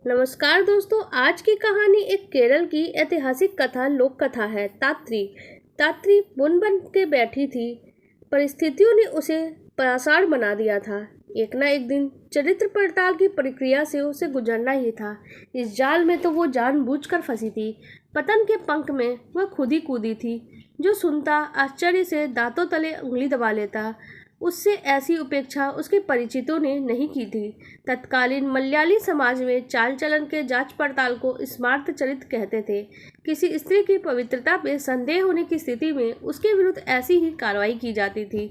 नमस्कार दोस्तों, आज की कहानी एक केरल की ऐतिहासिक कथा लोक कथा है। तात्री तात्री बुन बन के बैठी थी। परिस्थितियों ने उसे परासार बना दिया था। एक ना एक दिन चरित्र पड़ताल की प्रक्रिया से उसे गुजरना ही था। इस जाल में तो वो जानबूझकर फंसी थी। पतन के पंख में वह खुद ही कूदी थी। जो सुनता आश्चर्य से दांतों तले उंगली दबा लेता। उससे ऐसी उपेक्षा उसके परिचितों ने नहीं की थी। तत्कालीन मलयाली समाज में चाल चलन के जांच पड़ताल को स्मार्त चरित्र कहते थे। किसी स्त्री की पवित्रता पे संदेह होने की स्थिति में उसके विरुद्ध ऐसी ही कार्रवाई की जाती थी।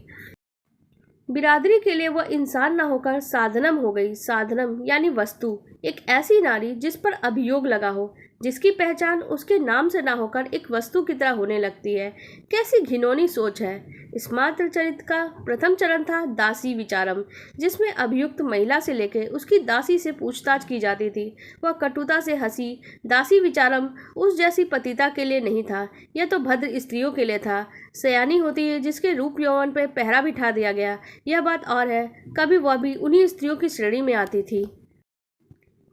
बिरादरी के लिए वह इंसान न होकर साधनम हो गई। साधनम यानी वस्तु, एक ऐसी नारी जिस पर अभियोग लगा हो, जिसकी पहचान उसके नाम से ना होकर एक वस्तु की तरह होने लगती है। कैसी घिनौनी सोच है। इस मात्र चरित्र का प्रथम चरण था दासी विचारम, जिसमें अभियुक्त महिला से लेकर उसकी दासी से पूछताछ की जाती थी। वह कटुता से हंसी। दासी विचारम उस जैसी पतिता के लिए नहीं था, यह तो भद्र स्त्रियों के लिए था। सयानी होती है जिसके रूप यौवन पर पहरा बिठा दिया गया। यह बात और है, कभी वह भी उन्हीं स्त्रियों की श्रेणी में आती थी।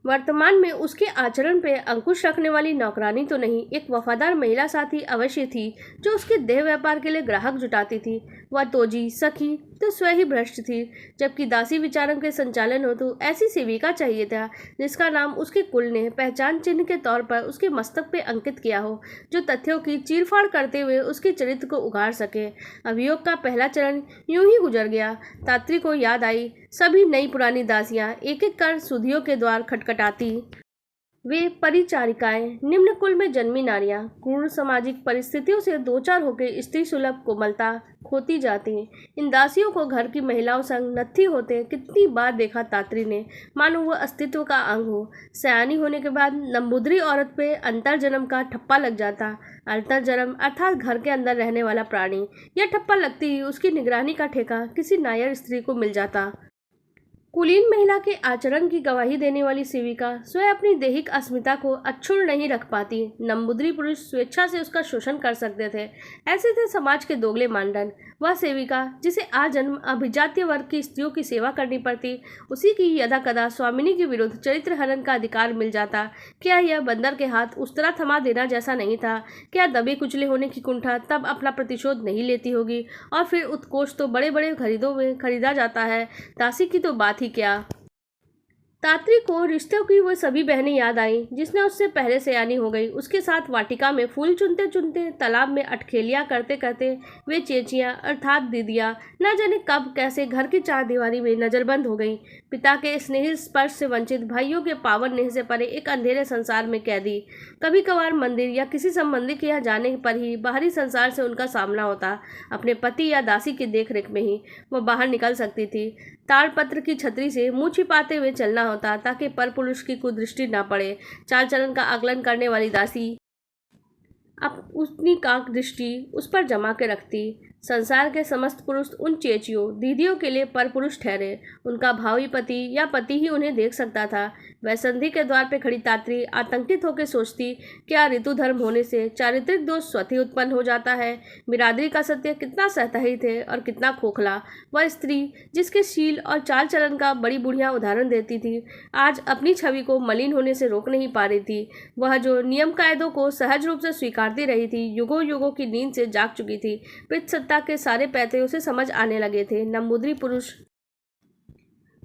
वर्तमान में उसके आचरण पर अंकुश रखने वाली नौकरानी तो नहीं, एक वफादार महिला साथी अवश्य थी जो उसके देह व्यापार के लिए ग्राहक जुटाती थी। वह तोजी सखी तो स्वयं ही भ्रष्ट थी। जबकि दासी विचारम के संचालन हो तो ऐसी सेविका चाहिए था जिसका नाम उसके कुल ने पहचान चिन्ह के तौर पर उसके मस्तक पे अंकित किया हो, जो तथ्यों की चीरफाड़ करते हुए उसके चरित्र को उगाड़ सके। अभियोग का पहला चरण यूं ही गुजर गया। तात्री को याद आई सभी नई पुरानी दासियां एक एक कर सुधियों के द्वार खटखटाती। वे परिचारिकाएं, निम्न कुल में जन्मी नारियां, क्रूर सामाजिक परिस्थितियों से दो चार होकर स्त्री सुलभ कोमलता खोती जाती। इन दासियों को घर की महिलाओं संग नत्थी होते कितनी बार देखा तात्री ने, मानो वह अस्तित्व का अंग हो। सयानी होने के बाद नंबूदरी औरत पे अंतर्जन्म का ठप्पा लग जाता। अंतर्जन्म अर्थात घर के अंदर रहने वाला प्राणी। यह ठप्पा लगती ही उसकी निगरानी का ठेका किसी नायर स्त्री को मिल जाता। कुलीन महिला के आचरण की गवाही देने वाली सेविका स्वयं अपनी दैहिक अस्मिता को अक्षुण्ण नहीं रख पाती। नंबूदरी पुरुष स्वेच्छा से उसका शोषण कर सकते थे। ऐसे थे समाज के दोगले मानदंड। वह सेविका जिसे आजन्म अभिजात्य वर्ग की स्त्रियों की सेवा करनी पड़ती, उसी की यदा कदा स्वामिनी के विरुद्ध चरित्र हनन का अधिकार मिल जाता। क्या यह बंदर के हाथ उस तरह थमा देना जैसा नहीं था? क्या दबे कुचले होने की कुंठा तब अपना प्रतिशोध नहीं लेती होगी? और फिर उत्कोच तो बड़े बड़े खरीदों में खरीदा जाता है, दासी की तो बात ही क्या। तात्री को रिश्तों की वो सभी बहनें याद आईं जिसने उससे पहले सयानी हो गई। उसके साथ वाटिका में फूल चुनते चुनते, तालाब में अटखेलियां करते करते वे चेचियां अर्थात दीदियां न जाने कब कैसे घर की चारदीवारी में नजरबंद हो गईं। पिता के स्नेह स्पर्श से वंचित, भाइयों के पावन नेह से परे एक अंधेरे संसार में कैदी। कभी कभार मंदिर या किसी संबंधी के यहाँ जाने पर ही बाहरी संसार से उनका सामना होता। अपने पति या दासी की देखरेख में ही वह बाहर निकल सकती थी। ताड़पत्र की छतरी से मुंह छिपाते हुए चलना होता ताकि परपुरुष की कुदृष्टि ना पड़े। चाल चलन का आकलन करने वाली दासी अब अपनी काक दृष्टि उस पर जमा के रखती। संसार के समस्त पुरुष उन चेचियों दीदियों के लिए परपुरुष ठहरे। उनका भावी पति या पति ही उन्हें देख सकता था। वैसंधि के द्वार पे खड़ी तात्री आतंकित होकर सोचती, क्या ऋतु धर्म होने से चारित्रिक दोष स्वतः उत्पन्न हो जाता है? बिरादरी का सत्य कितना सहतहित है और कितना खोखला। वह स्त्री जिसके शील और चाल चलन का बड़ी बुढ़िया उदाहरण देती थी, आज अपनी छवि को मलिन होने से रोक नहीं पा रही थी। वह जो नियम कायदों को सहज रूप से स्वीकारती रही थी, युगों युगों की नींद से जाग चुकी थी। पितृसत्ता के सारे पैते उसे समझ आने लगे थे। नंबूदरी पुरुष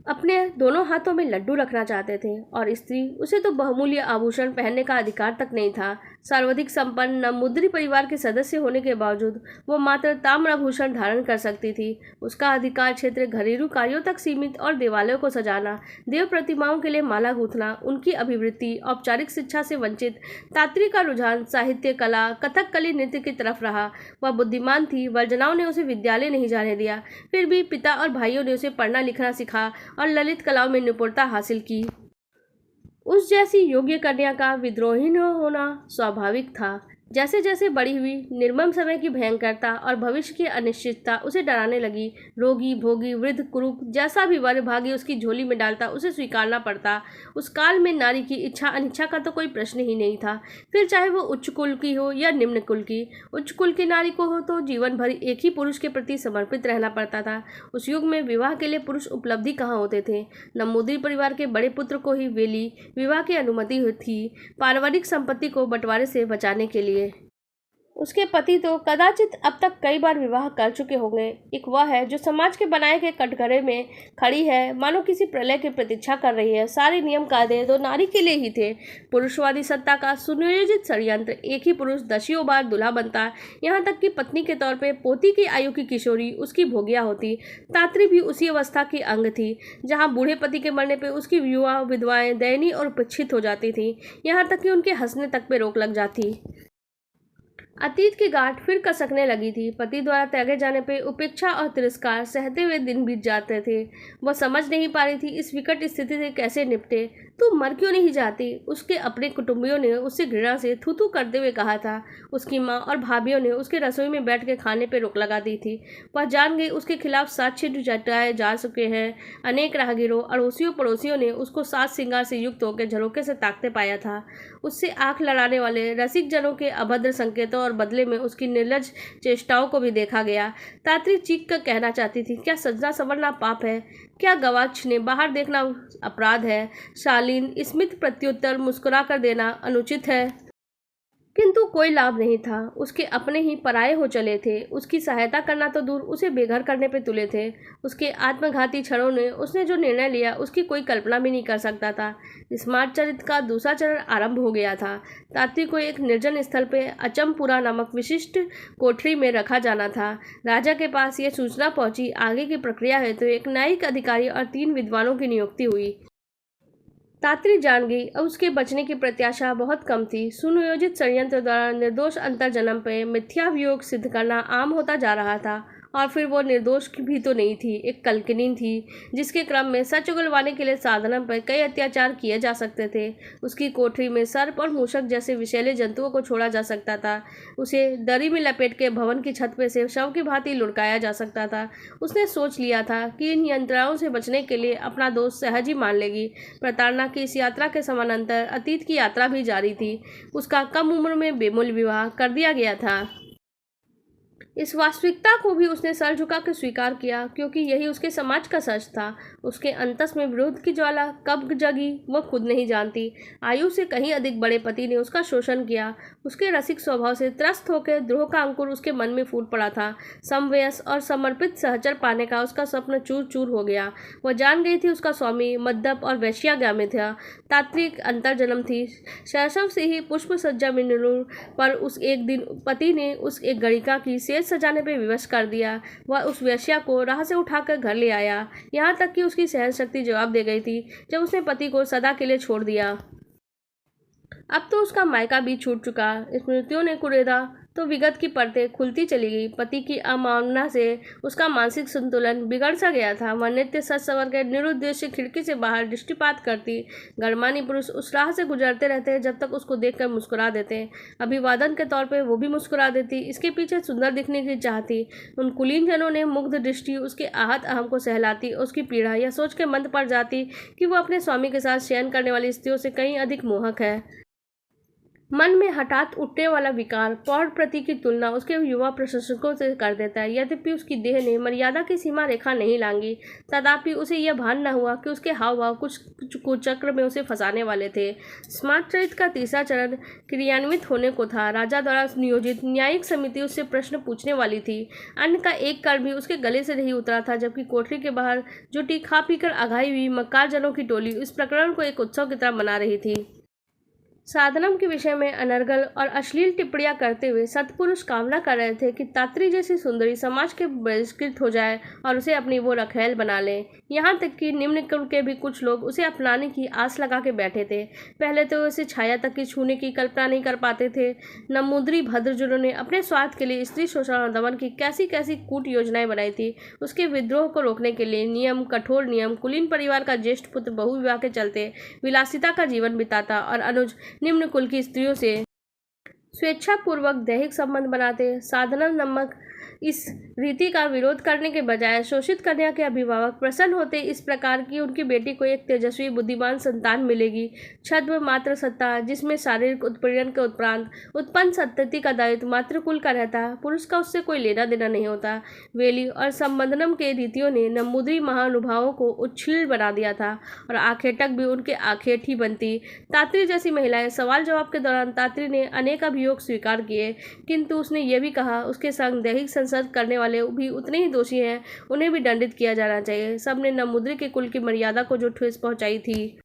अपने दोनों हाथों में लड्डू रखना चाहते थे और स्त्री उसे तो बहुमूल्य आभूषण पहनने का अधिकार तक नहीं था। सर्वाधिक संपन्न नंबूदरी परिवार के सदस्य होने के बावजूद वो मात्र ताम्रभूषण धारण कर सकती थी। उसका अधिकार क्षेत्र घरेलू कार्यों तक सीमित और देवालयों को सजाना, देव प्रतिमाओं के लिए माला गूंथना, उनकी अभिवृत्ति औपचारिक शिक्षा से वंचित। तात्री का रुझान साहित्य, कला, कथकली नृत्य की तरफ रहा। वह बुद्धिमान थी, वर्जनाओं ने उसे विद्यालय नहीं जाने दिया, फिर भी पिता और भाइयों ने उसे पढ़ना लिखना सिखा और ललित कलाओं में निपुणता हासिल की। उस जैसी योग्य कन्या का विद्रोही न होना स्वाभाविक था। जैसे जैसे बढ़ी हुई निर्मम समय की भयंकरता और भविष्य की अनिश्चितता उसे डराने लगी। रोगी, भोगी, वृद्ध, कुरूप, जैसा भी वर भाग्य उसकी झोली में डालता उसे स्वीकारना पड़ता। उस काल में नारी की इच्छा अनिच्छा का तो कोई प्रश्न ही नहीं था, फिर चाहे वो उच्च कुल की हो या निम्न कुल की। उच्च कुल की नारी को हो तो जीवन भर एक ही पुरुष के प्रति समर्पित रहना पड़ता था। उस युग में विवाह के लिए पुरुष उपलब्धि कहाँ होते थे। नंबूदिरी परिवार के बड़े पुत्र को ही वेली विवाह की अनुमति थी, पारिवारिक संपत्ति को बंटवारे से बचाने के लिए। उसके पति तो कदाचित अब तक कई बार विवाह कर चुके होंगे। एक वह है जो समाज के बनाए गए कटघरे में खड़ी है, मानो किसी प्रलय की प्रतीक्षा कर रही है। सारे नियम कायदे तो नारी के लिए ही थे। पुरुषवादी सत्ता का सुनियोजित षड्यंत्र। एक ही पुरुष दसियों बार दूल्हा बनता, यहाँ तक कि पत्नी के तौर पे पोती की आयु की किशोरी उसकी भोगिया होती। तात्री भी उसी अवस्था की अंग थी, जहाँ बूढ़े पति के मरने पर उसकी युवा विधवाएं दयनीय और उपेक्षित हो जाती थी, यहाँ तक कि उनके हंसने तक पे रोक लग जाती। अतीत की गांठ फिर कसकने लगी थी। पति द्वारा त्यागे जाने पर उपेक्षा और तिरस्कार सहते हुए दिन बीत जाते थे। वह समझ नहीं पा रही थी इस विकट स्थिति से कैसे निपटे। तू मर क्यों नहीं जाती? उसके अपने कुटुंबियों ने उससे घृणा से थू थू करते हुए कहा था। उसकी माँ और भाभियों ने उसके रसोई में बैठ के खाने पर रोक लगा दी थी। वह जान गई उसके खिलाफ साक्ष्य जुटाए जा चुके हैं। अनेक राहगीरों, अड़ोसियों पड़ोसियों ने उसको साज श्रृंगार से युक्त होकर झरोके से ताकते पाया था। उससे आंख लड़ाने वाले रसिक जनों के अभद्र संकेतों और बदले में उसकी निर्लज चेष्टाओं को भी देखा गया। तात्री चीख कर कहना चाहती थी, क्या सजना संवरना पाप है? क्या गवाक्ष ने बाहर देखना अपराध है? शालीन स्मित प्रत्युत्तर मुस्कुरा कर देना अनुचित है? किंतु कोई लाभ नहीं था। उसके अपने ही पराये हो चले थे। उसकी सहायता करना तो दूर, उसे बेघर करने पे तुले थे। उसके आत्मघाती क्षणों ने उसने जो निर्णय लिया उसकी कोई कल्पना भी नहीं कर सकता था। स्मार्ट चरित्र का दूसरा चरण आरंभ हो गया था। तात्री को एक निर्जन स्थल पे अचमपुरा नामक विशिष्ट कोठरी में रखा जाना था। राजा के पास यह सूचना पहुंची, आगे की प्रक्रिया है तो एक न्यायिक अधिकारी और 3 विद्वानों की नियुक्ति हुई। तात्री जान गई अब उसके बचने की प्रत्याशा बहुत कम थी। सुनियोजित षड्यंत्र द्वारा निर्दोष अंतर्जन्म पे मिथ्याभियोग सिद्ध करना आम होता जा रहा था। और फिर वो निर्दोष भी तो नहीं थी, एक कलंकिनी थी, जिसके क्रम में सच उगलवाने के लिए साधनम पर कई अत्याचार किए जा सकते थे। उसकी कोठरी में सर्प और मूषक जैसे विषैले जंतुओं को छोड़ा जा सकता था। उसे दरी में लपेट के भवन की छत पे से शव की भांति लुढ़काया जा सकता था। उसने सोच लिया था कि इन यंत्रणाओं से बचने के लिए अपना दोष सहज ही मान लेगी। प्रताड़ना की इस यात्रा के समानांतर अतीत की यात्रा भी जारी थी। उसका कम उम्र में बेमूल्य विवाह कर दिया गया था। इस वास्तविकता को भी उसने सर झुका कर स्वीकार किया, क्योंकि यही उसके समाज का सच था। उसके अंतस में विरोध की ज्वाला कब जगी वह खुद नहीं जानती। आयु से कहीं अधिक बड़े पति ने उसका शोषण किया। उसके रसिक स्वभाव से त्रस्त होकर द्रोह का अंकुर उसके मन में फूट पड़ा था। समवयस और समर्पित सहचर पाने का उसका स्वप्न चूर चूर हो गया। वह जान गई थी उसका स्वामी मद्यप और वैश्यागामी था। तात्विक अंतर्जन्म थी। शैशव से ही पुष्प सज्जा में निरूढ़ पर उस एक दिन पति ने उस एक गणिका की सजाने पे विवश कर दिया। वह उस वेश्या को राह से उठाकर घर ले आया, यहाँ तक कि उसकी सहन शक्ति जवाब दे गई थी जब उसने पति को सदा के लिए छोड़ दिया। अब तो उसका मायका भी छूट चुका। स्मृतियों ने कुरेदा तो विगत की परतें खुलती चली गई। पति की अवमानना से उसका मानसिक संतुलन बिगड़ सा गया था। वह नित्य सच संवर के निरुद्देश्य खिड़की से बाहर दृष्टिपात करती। गणमान्य पुरुष उस राह से गुजरते रहते जब तक उसको देखकर मुस्कुरा देते। अभिवादन के तौर पे वो भी मुस्कुरा देती। इसके पीछे सुंदर दिखने की चाह थी। उन कुलीन जनों ने मुग्ध दृष्टि उसके आहत अहम को सहलाती। उसकी पीड़ा यह सोच के मंद पड़ जाती कि वो अपने स्वामी के साथ शयन करने वाली स्त्रियों से कहीं अधिक मोहक है। मन में हठात उठने वाला विकार पौर प्रति की तुलना उसके युवा प्रशंसकों से कर देता है। यद्यपि उसकी देह ने मर्यादा की सीमा रेखा नहीं लांगी, तथापि उसे यह भान न हुआ कि उसके हाव भाव कुछ कुचक्र में उसे फंसाने वाले थे। स्मार्ट चरित्र का तीसरा चरण क्रियान्वित होने को था। राजा द्वारा नियोजित न्यायिक समिति उससे प्रश्न पूछने वाली थी। अन्न का एक कण भी उसके गले से नहीं उतरा था, जबकि कोठरी के बाहर जुटी खा पीकर अघाई हुई मक्कार जनों की टोली इस प्रकरण को एक उत्सव की तरह मना रही थी। साधनम के विषय में अनर्गल और अश्लील टिप्पणियां करते हुए सत्पुरुष कामना कर रहे थे कि तात्री जैसी सुंदरी समाज के बहिष्कृत हो जाए और उसे अपनी वो रखैल बना ले। यहाँ तक कि निम्न कुल के भी कुछ लोग उसे अपनाने की आस लगा के बैठे थे। पहले तो उसे छाया तक की छूने की कल्पना नहीं कर पाते थे। नमूद्री भद्रजुलों ने अपने स्वार्थ के लिए स्त्री शोषण और दमन की कैसी कैसी कूट योजनाएं बनाई थी। उसके विद्रोह को रोकने के लिए नियम, कठोर नियम। कुलीन परिवार का ज्येष्ठ पुत्र बहुविवाह के चलते विलासिता का जीवन बिताता और अनुज निम्न कुल की स्त्रियों से स्वेच्छापूर्वक दैहिक संबंध बनाते। साधारण नमक इस रीति का विरोध करने के बजाय शोषित कन्या के अभिभावक प्रसन्न होते इस प्रकार की उनकी बेटी को एक तेजस्वी बुद्धिमान संतान मिलेगी। छद्म मात्र सत्ता, जिसमें शारीरिक उत्पीड़न के उपरांत उत्पन्न संतति का दायित्व मातृकुल का रहता, पुरुष का उससे कोई लेना देना नहीं होता। वेली और संबंधनम के रीतियों ने नम्बूद्री महानुभावों को उच्छृंखल बना दिया था और आखेटक भी उनके आखेट ही बनती। तात्री जैसी महिलाएं सवाल जवाब के दौरान तात्री ने अनेक अभियोग स्वीकार किए, किंतु उसने यह भी कहा उसके संग दैहिक संसर्ग करने वाले भी उतने ही दोषी हैं, उन्हें भी दंडित किया जाना चाहिए। सबने नम्बूद्री के कुल की मर्यादा को जो ठेस पहुंचाई थी।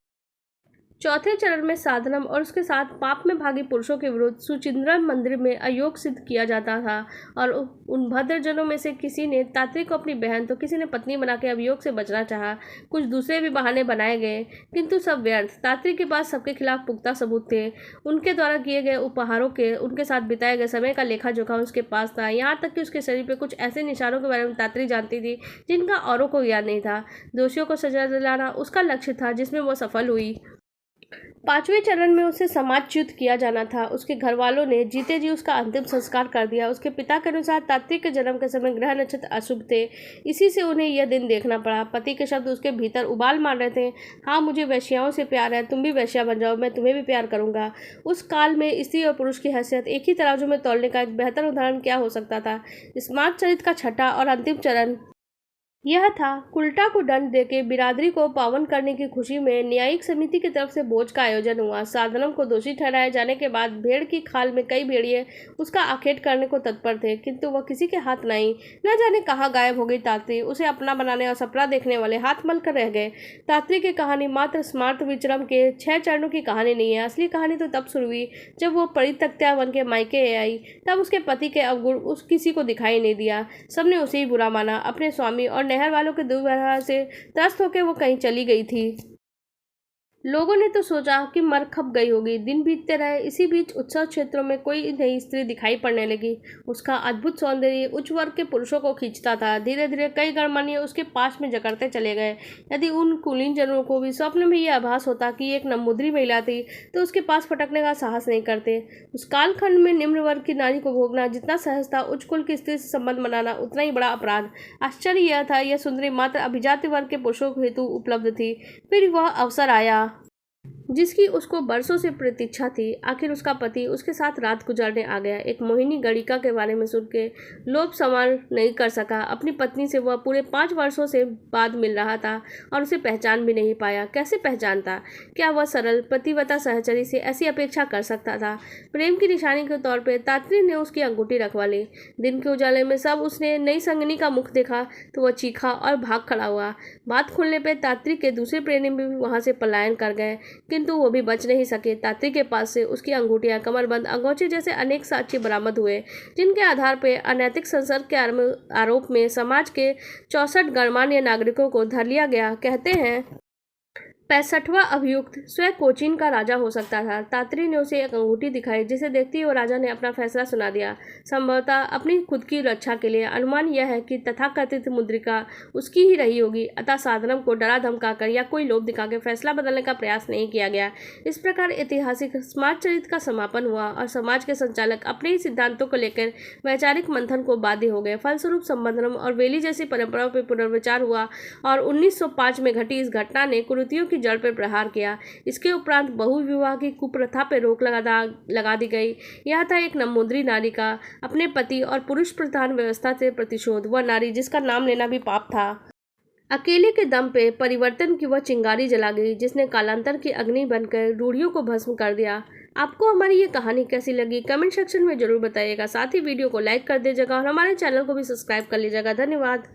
चौथे चरण में साधनम और उसके साथ पाप में भागी पुरुषों के विरुद्ध सुचिंद्रम मंदिर में अयोग सिद्ध किया जाता था और उन भद्रजनों में से किसी ने तात्री को अपनी बहन तो किसी ने पत्नी बना के अभियोग से बचना चाहा। कुछ दूसरे भी बहाने बनाए गए, किंतु सब व्यर्थ। तात्री के पास सबके खिलाफ पुख्ता सबूत थे। उनके द्वारा किए गए उपहारों के, उनके साथ बिताए गए समय का लेखा जोखा उसके पास था। यहाँ तक कि उसके शरीर पर कुछ ऐसे निशानों के बारे में तात्री जानती थी जिनका औरों को ज्ञान नहीं था। दोषियों को सजा दिलाना उसका लक्ष्य था, जिसमें वो सफल हुई। पांचवें चरण में उसे समाजच्युत किया जाना था। उसके घर वालों ने जीते जी उसका अंतिम संस्कार कर दिया। उसके पिता के अनुसार तात्री के जन्म के समय ग्रह नक्षत्र अशुभ थे, इसी से उन्हें यह दिन देखना पड़ा। पति के शब्द उसके भीतर उबाल मार रहे थे। हाँ, मुझे वैश्याओं से प्यार है, तुम भी वैश्या बन जाओ, मैं तुम्हें भी प्यार करूंगा। उस काल में स्त्री और पुरुष की हैसियत एक ही तराजू में तौलने का एक बेहतर उदाहरण क्या हो सकता था। स्मार्ट चरित्र का छठा और अंतिम चरण यह था। कुल्टा को दंड देके बिरादरी को पावन करने की खुशी में न्यायिक समिति की तरफ से भोज का आयोजन हुआ। साधनम को दोषी ठहराए जाने के बाद भेड़ की खाल में कई भेड़िए उसका आखेट करने को तत्पर थे, किंतु वह किसी के हाथ नहीं। न जाने कहाँ गायब हो गई तात्री। उसे अपना बनाने और सपना देखने वाले हाथ मल कर रह गए। तात्री की कहानी मात्र स्मार्त विचरम के 6 चरणों की कहानी नहीं है। असली कहानी तो तब शुरू हुई जब वो परित्यक्ता बन के मायके आई। तब उसके पति के अवगुण उस किसी को दिखाई नहीं दिया। सबने उसे ही बुरा माना। अपने स्वामी और नहर वालों के दुर्व्यवहार से त्रस्त होकर वो कहीं चली गई थी। लोगों ने तो सोचा कि मर खप गई होगी। दिन बीतते रहे। इसी बीच उत्सव क्षेत्रों में कोई नई स्त्री दिखाई पड़ने लगी। उसका अद्भुत सौंदर्य उच्च वर्ग के पुरुषों को खींचता था। धीरे धीरे कई गणमान्य उसके पास में जकड़ते चले गए। यदि उन कुलीन जनों को भी स्वप्न में यह आभास होता कि एक नम्बूद्री महिला थी, तो उसके पास फटकने का साहस नहीं करते। उस कालखंड में निम्न वर्ग की नारी को भोगना जितना सहज था, उच्च कुल की स्त्री से संबंध बनाना उतना ही बड़ा अपराध। आश्चर्य यह था, यह सुंदरी मात्र अभिजाति वर्ग के पुरुषों हेतु उपलब्ध थी। फिर वह अवसर आया जिसकी उसको बरसों से प्रतीक्षा थी। आखिर उसका पति उसके साथ रात गुजारने आ गया। एक मोहिनी गणिका के बारे में सुन के लोभ संभाल नहीं कर सका। अपनी पत्नी से वह पूरे 5 वर्षों से बाद मिल रहा था और उसे पहचान भी नहीं पाया। कैसे पहचानता? क्या वह सरल पतिव्रता सहचरी से ऐसी अपेक्षा कर सकता था? प्रेम की निशानी के तौर पर तात्री ने उसकी अंगूठी रखवा ली। दिन के उजाले में सब उसने नई संगनी का मुख देखा तो वह चीखा और भाग खड़ा हुआ। बात खुलने पर तात्री के दूसरे प्रेमी भी वहां से पलायन कर गए, किंतु वो भी बच नहीं सके। तात्री के पास से उसकी अंगूठियां, कमरबंद, अंगोछे जैसे अनेक साक्ष्य बरामद हुए, जिनके आधार पर अनैतिक संसर्ग के आरोप में समाज के 64 गणमान्य नागरिकों को धर लिया गया। कहते हैं 65वां अभियुक्त स्वयं कोचीन का राजा हो सकता था। तात्री ने उसे एक अंगूठी दिखाई, जिसे देखते ही वो राजा ने अपना फैसला सुना दिया, संभवतः अपनी खुद की रक्षा के लिए। अनुमान यह है कि तथाकथित मुद्रिका उसकी ही रही होगी। अतः साधनम को डरा धमकाकर या कोई लोभ दिखाकर फैसला बदलने का प्रयास नहीं किया गया। इस प्रकार ऐतिहासिक समाज चरित्र का समापन हुआ और समाज के संचालक अपने ही सिद्धांतों को लेकर वैचारिक मंथन को बाध्य हो गए। फलस्वरूप संबंधनम और वेली जैसी परंपराओं पर पुनर्विचार हुआ और 1905 में घटी इस घटना ने कुरीतियों की जड़ पर प्रहार किया। इसके उपरांत बहुविवाह की कुप्रथा पर रोक लगा दी गई। यह था एक नम्बूद्री नारी का अपने पति और पुरुष प्रधान व्यवस्था से प्रतिशोध। वह नारी जिसका नाम लेना भी पाप था। अकेले के दम पे परिवर्तन की वह चिंगारी जला गई, जिसने कालांतर की अग्नि बनकर रूढ़ियों को भस्म कर दिया। आपको हमारी ये कहानी कैसी लगी कमेंट सेक्शन में जरूर बताइएगा। साथ ही वीडियो को लाइक कर दीजिएगा और हमारे चैनल को भी सब्सक्राइब कर लीजिएगा। धन्यवाद।